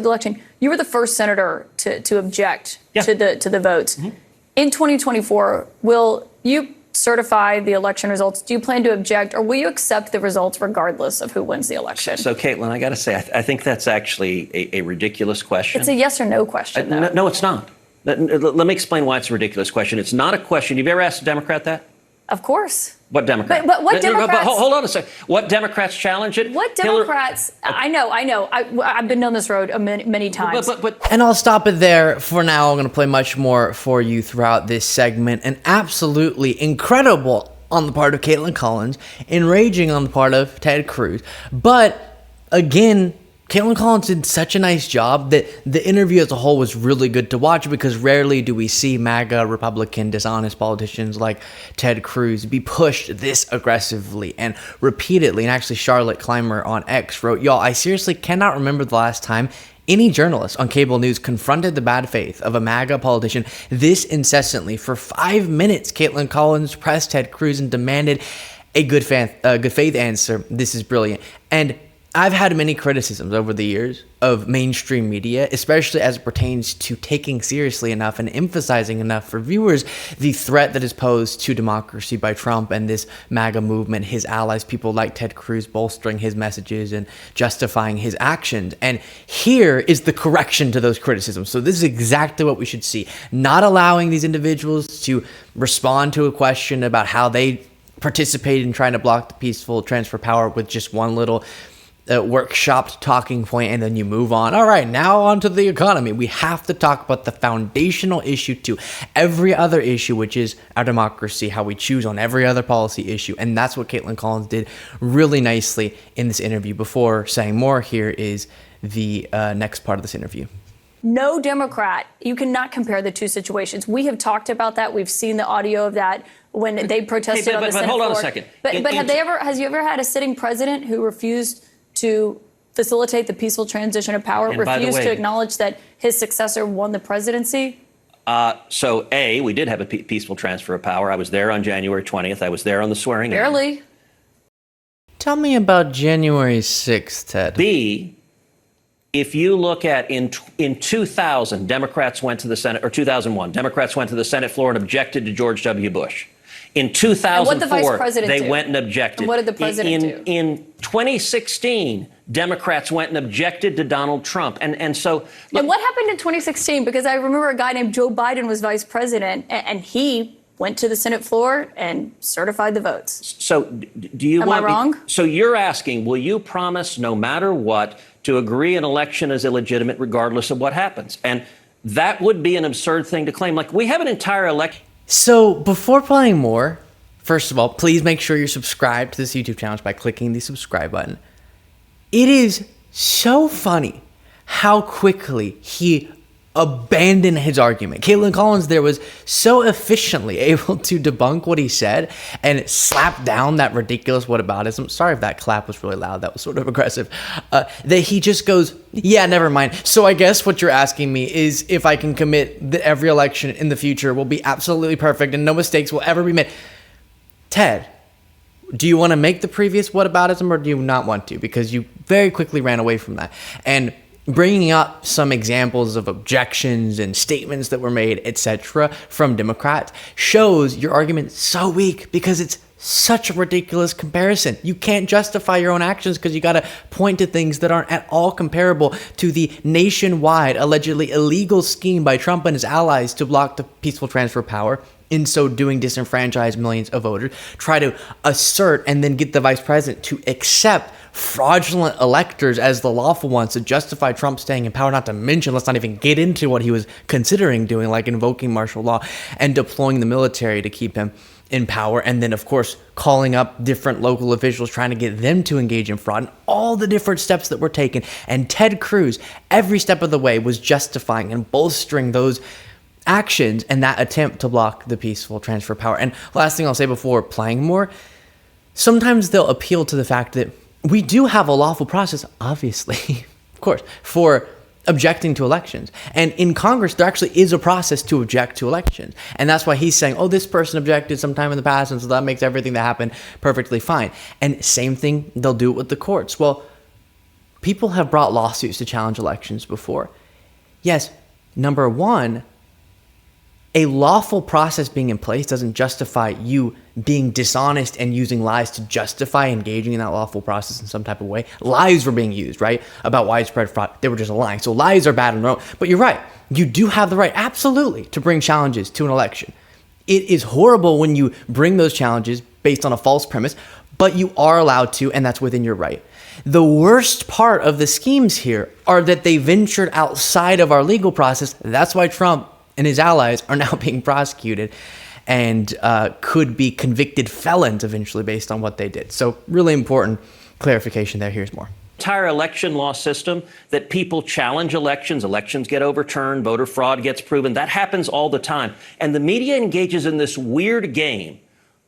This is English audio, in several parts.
the election, you were the first senator to object Yeah. to the votes. Mm-hmm. In 2024, will you certify the election results? Do you plan to object, or will you accept the results regardless of who wins the election? So, Kaitlan, I got to say, I think that's actually a ridiculous question. It's a yes or no question, though. No, it's not. Let me explain why it's a ridiculous question. It's not a question. Have you ever asked a Democrat that? Of course. What Democrat? But what Democrats? Hold on a second. What Democrats challenge it? What Democrats? I know. I've been down this road many times. And I'll stop it there for now. I'm going to play much more for you throughout this segment. And absolutely incredible on the part of Kaitlan Collins, enraging on the part of Ted Cruz. But again, Kaitlan Collins did such a nice job that the interview as a whole was really good to watch, because rarely do we see MAGA, Republican, dishonest politicians like Ted Cruz be pushed this aggressively and repeatedly. And actually, Charlotte Clymer on X wrote, "Y'all, I seriously cannot remember the last time any journalist on cable news confronted the bad faith of a MAGA politician this incessantly. For 5 minutes, Kaitlan Collins pressed Ted Cruz and demanded a good faith answer. This is brilliant." And I've had many criticisms over the years of mainstream media, especially as it pertains to taking seriously enough and emphasizing enough for viewers the threat that is posed to democracy by Trump and this MAGA movement, his allies, people like Ted Cruz bolstering his messages and justifying his actions. And here is the correction to those criticisms. So this is exactly what we should see. Not allowing these individuals to respond to a question about how they participated in trying to block the peaceful transfer of power with just one little workshopped talking point, and then you move on. All right, now on to the economy. We have to talk about the foundational issue to every other issue, which is our democracy, how we choose on every other policy issue. And that's what Kaitlan Collins did really nicely in this interview. Before saying more, here is the next part of this interview. No Democrat, you cannot compare the two situations. We have talked about that. We've seen the audio of that when they protested on the Senate floor. But hold on a second. But has you ever had a sitting president who refused to facilitate the peaceful transition of power, refused to acknowledge that his successor won the presidency? So, we did have a peaceful transfer of power. I was there on January 20th. I was there on the swearing in. Barely. Tell me about January 6th, Ted. B, if you look at in 2000, Democrats went to the Senate, or 2001, Democrats went to the Senate floor and objected to George W. Bush. In 2004, they went and objected. And what did the president do? In 2016, Democrats went and objected to Donald Trump. And so... Look, and what happened in 2016? Because I remember a guy named Joe Biden was vice president, and he went to the Senate floor and certified the votes. So do you Am I wrong? So you're asking, will you promise no matter what to agree an election is illegitimate regardless of what happens? And that would be an absurd thing to claim. Like, we have an entire election... So before playing more, first of all, please make sure you're subscribed to this YouTube channel by clicking the subscribe button. It is so funny how quickly he abandoned his argument. Kaitlan Collins there was so efficiently able to debunk what he said and slap down that ridiculous whataboutism. Sorry if that clap was really loud. That was sort of aggressive. That he just goes, yeah, never mind. So I guess what you're asking me is if I can commit that every election in the future will be absolutely perfect and no mistakes will ever be made. Ted, do you want to make the previous whataboutism or do you not want to? Because you very quickly ran away from that. And bringing up some examples of objections and statements that were made, etc., from Democrats shows your argument so weak because it's such a ridiculous comparison. You can't justify your own actions because you got to point to things that aren't at all comparable to the nationwide, allegedly illegal scheme by Trump and his allies to block the peaceful transfer of power. In so doing, disenfranchise millions of voters, try to assert and then get the vice president to accept fraudulent electors as the lawful ones to justify Trump staying in power, not to mention, let's not even get into what he was considering doing, like invoking martial law and deploying the military to keep him in power. And then, of course, calling up different local officials, trying to get them to engage in fraud, and all the different steps that were taken. And Ted Cruz, every step of the way, was justifying and bolstering those actions and that attempt to block the peaceful transfer of power. And last thing I'll say before playing more, sometimes they'll appeal to the fact that we do have a lawful process, obviously, of course, for objecting to elections. And in Congress, there actually is a process to object to elections. And that's why he's saying, oh, this person objected sometime in the past, and so that makes everything that happened perfectly fine. And same thing, they'll do it with the courts. Well, people have brought lawsuits to challenge elections before. Yes, number one, a lawful process being in place doesn't justify you being dishonest and using lies to justify engaging in that lawful process in some type of way. Lies were being used, right? About widespread fraud. They were just lying. So lies are bad on their own. But you're right. You do have the right, absolutely, to bring challenges to an election. It is horrible when you bring those challenges based on a false premise, but you are allowed to, and that's within your right. The worst part of the schemes here are that they ventured outside of our legal process. That's why Trump and his allies are now being prosecuted and could be convicted felons eventually based on what they did. So really important clarification there. Here's more. Entire election law system that people challenge elections get overturned, voter fraud gets proven. That happens all the time. And the media engages in this weird game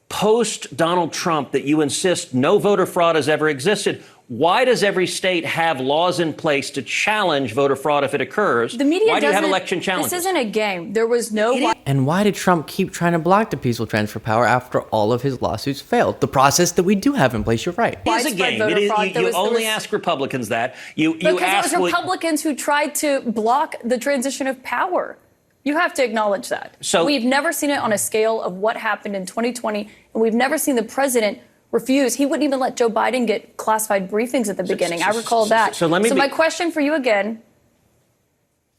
post Donald Trump that you insist no voter fraud has ever existed. Why does every state have laws in place to challenge voter fraud if it occurs? The media Why do you have election challenges? This isn't a game. There was no... And why did Trump keep trying to block the peaceful transfer of power after all of his lawsuits failed? The process that we do have in place, you're right. It is a game. You only ask Republicans that. Because it was Republicans who tried to block the transition of power. You have to acknowledge that. So we've never seen it on a scale of what happened in 2020, and we've never seen the president refuse. He wouldn't even let Joe Biden get classified briefings at the beginning. I recall that. So my question for you again,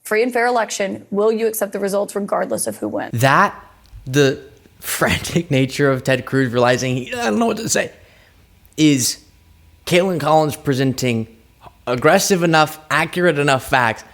free and fair election, will you accept the results regardless of who wins? That, the frantic nature of Ted Cruz realizing he doesn't know what to say, is Kaitlan Collins presenting aggressive enough, accurate enough facts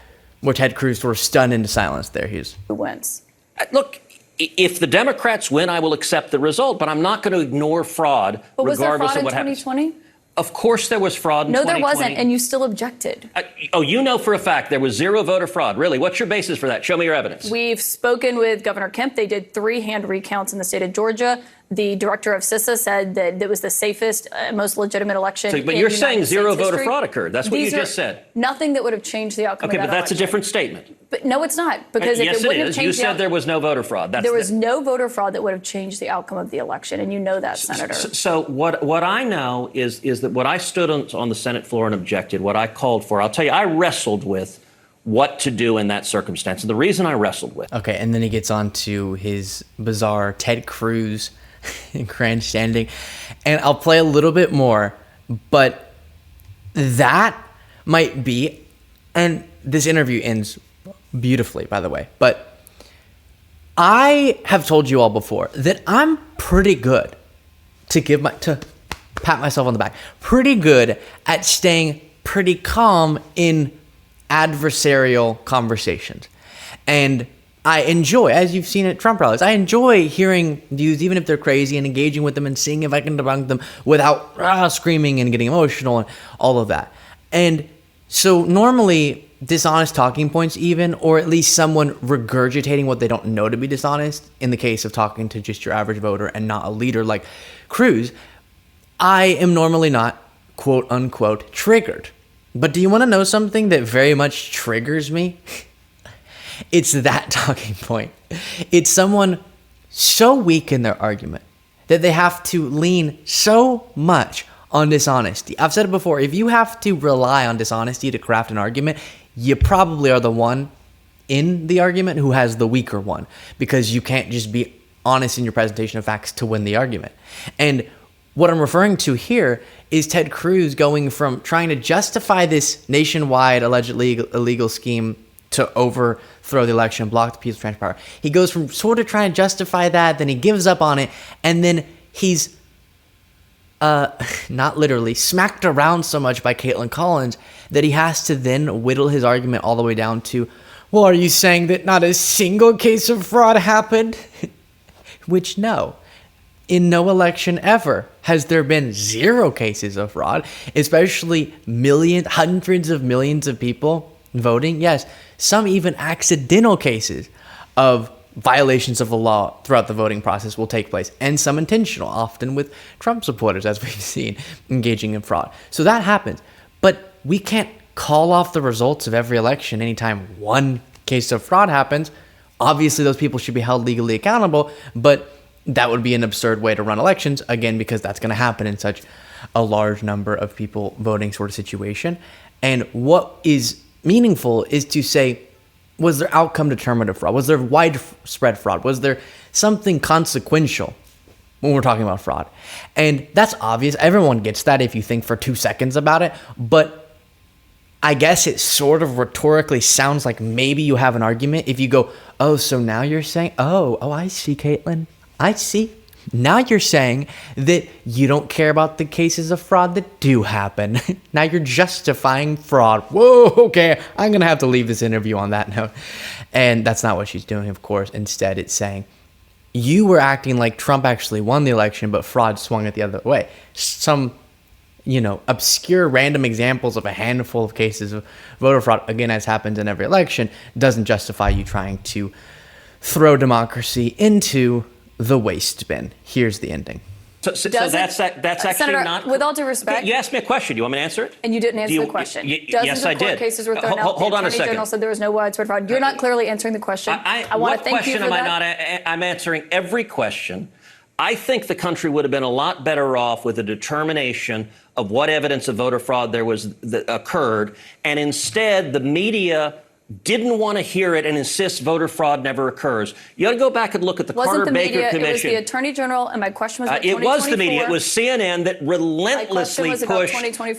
where Ted Cruz sort of stunned into silence there. Who wins? Look, if the Democrats win, I will accept the result, but I'm not going to ignore fraud regardless of what happens. Was there fraud in 2020? Of course there was fraud in 2020. No, there wasn't, and you still objected. You know for a fact there was zero voter fraud. Really? What's your basis for that? Show me your evidence. We've spoken with Governor Kemp. They did 3 hand recounts in the state of Georgia. The director of CISA said that it was the safest, most legitimate election. But you're saying zero voter fraud occurred. That's what you just said. Nothing that would have changed the outcome of that election. Okay, but that's a different statement. But no, it's not. Because if yes, it wouldn't it have is. changed You said there was no voter fraud. There was no voter fraud that would have changed the outcome of the election, and you know that, Senator. So what I know is that what I stood on the Senate floor and objected, what I called for, I'll tell you, I wrestled with what to do in that circumstance. And the reason I wrestled with. Okay, and then he gets on to his bizarre Ted Cruz grandstanding. And I'll play a little bit more, but that might be, and this interview ends beautifully, by the way, but I have told you all before that I'm pretty good to pat myself on the back, pretty good at staying pretty calm in adversarial conversations. And I enjoy, as you've seen at Trump rallies, I enjoy hearing views, even if they're crazy, and engaging with them and seeing if I can debunk them without screaming and getting emotional and all of that. And so normally dishonest talking points even, or at least someone regurgitating what they don't know to be dishonest, in the case of talking to just your average voter and not a leader like Cruz, I am normally not, quote unquote, triggered. But do you want to know something that very much triggers me? It's that talking point. It's someone so weak in their argument that they have to lean so much on dishonesty. I've said it before, if you have to rely on dishonesty to craft an argument, you probably are the one in the argument who has the weaker one, because you can't just be honest in your presentation of facts to win the argument. And what I'm referring to here is Ted Cruz going from trying to justify this nationwide allegedly illegal scheme to overthrow the election, block the peaceful transfer of power. He goes from sort of trying to justify that, then he gives up on it, and then he's not literally smacked around so much by Kaitlan Collins that he has to then whittle his argument all the way down to, well, are you saying that not a single case of fraud happened? Which, no. In no election ever has there been 0 cases of fraud, especially hundreds of millions of people voting. Yes, some even accidental cases of violations of the law throughout the voting process will take place, and some intentional, often with Trump supporters, as we've seen, engaging in fraud. So that happens. But we can't call off the results of every election anytime one case of fraud happens. Obviously, those people should be held legally accountable, but that would be an absurd way to run elections, again, because that's going to happen in such a large number of people voting sort of situation. And what is meaningful is to say, was there outcome determinative fraud? Was there widespread fraud? Was there something consequential when we're talking about fraud? And that's obvious. Everyone gets that if you think for 2 seconds about it. But I guess it sort of rhetorically sounds like maybe you have an argument if you go, oh, so now you're saying, oh, I see, Kaitlan. I see. Now you're saying that you don't care about the cases of fraud that do happen. Now you're justifying fraud. Whoa, okay, I'm going to have to leave this interview on that note. And that's not what she's doing, of course. Instead, it's saying, you were acting like Trump actually won the election, but fraud swung it the other way. Some, obscure random examples of a handful of cases of voter fraud, again, as happens in every election, doesn't justify you trying to throw democracy into the waste bin. Here's the ending. So that's actually Senator, not. With all due respect, you asked me a question. Do you want me to answer it? And you didn't answer the question. Yes, I did. Court cases were thrown out. Hold on a second. The Attorney General said there was no widespread fraud. You're not clearly answering the question. I want to thank you for that. I'm answering every question. I think the country would have been a lot better off with a determination of what evidence of voter fraud there was that occurred, and instead the media didn't want to hear it and insists voter fraud never occurs. You ought to go back and look at the Carter-Baker Commission. It was the Attorney General, and my question was about 2024. It was the media. It was CNN that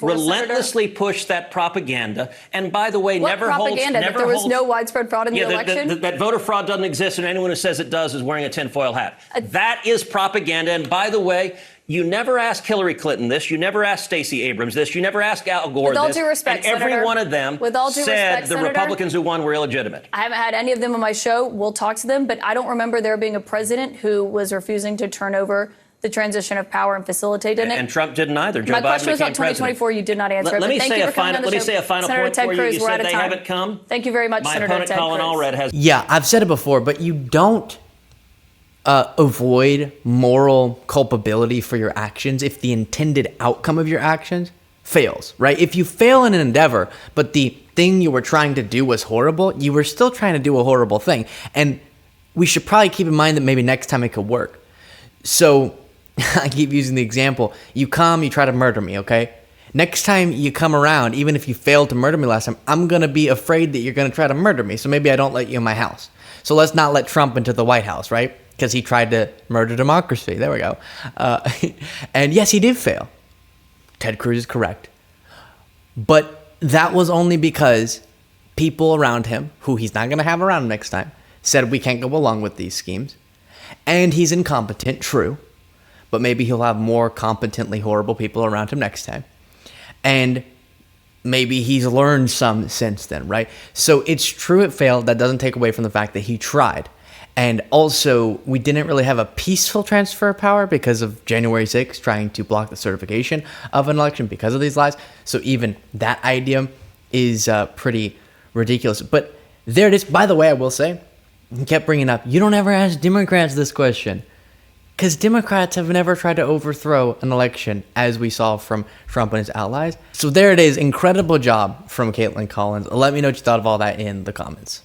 relentlessly pushed that propaganda. And by the way, never propaganda? That there was no widespread fraud in the election? That voter fraud doesn't exist, and anyone who says it does is wearing a tinfoil hat. That is propaganda. And by the way, you never asked Hillary Clinton this. You never asked Stacey Abrams this. You never asked Al Gore this. With all due respect, and every Senator, one of them said the Republicans who won were illegitimate. I haven't had any of them on my show. We'll talk to them. But I don't remember there being a president who was refusing to turn over the transition of power and facilitated it. And Trump didn't either. Joe My Biden question was about became 2024. president. You did not answer it. Let me say a final Senator point Ted for Cruz, you. You we're said out of they time. haven't come. Thank you very much, My Senator opponent, Ted Colin Cruz. Allred, has. Yeah, I've said it before, but you don't avoid moral culpability for your actions if the intended outcome of your actions fails, right? If you fail in an endeavor, but the thing you were trying to do was horrible, you were still trying to do a horrible thing. And we should probably keep in mind that maybe next time it could work. So I keep using the example. You try to murder me, okay? Next time you come around, even if you failed to murder me last time, I'm going to be afraid that you're going to try to murder me. So maybe I don't let you in my house. So let's not let Trump into the White House, right? Because he tried to murder democracy. There we go. And yes, he did fail. Ted Cruz is correct. But that was only because people around him, who he's not going to have around next time, said we can't go along with these schemes. And he's incompetent, true. But maybe he'll have more competently horrible people around him next time. And maybe he's learned some since then, right? So it's true it failed. That doesn't take away from the fact that he tried. And also, we didn't really have a peaceful transfer of power because of January 6th trying to block the certification of an election because of these lies. So even that idea is pretty ridiculous. But there it is. By the way, I will say, he kept bringing up, you don't ever ask Democrats this question. Because Democrats have never tried to overthrow an election, as we saw from Trump and his allies. So there it is. Incredible job from Kaitlan Collins. Let me know what you thought of all that in the comments.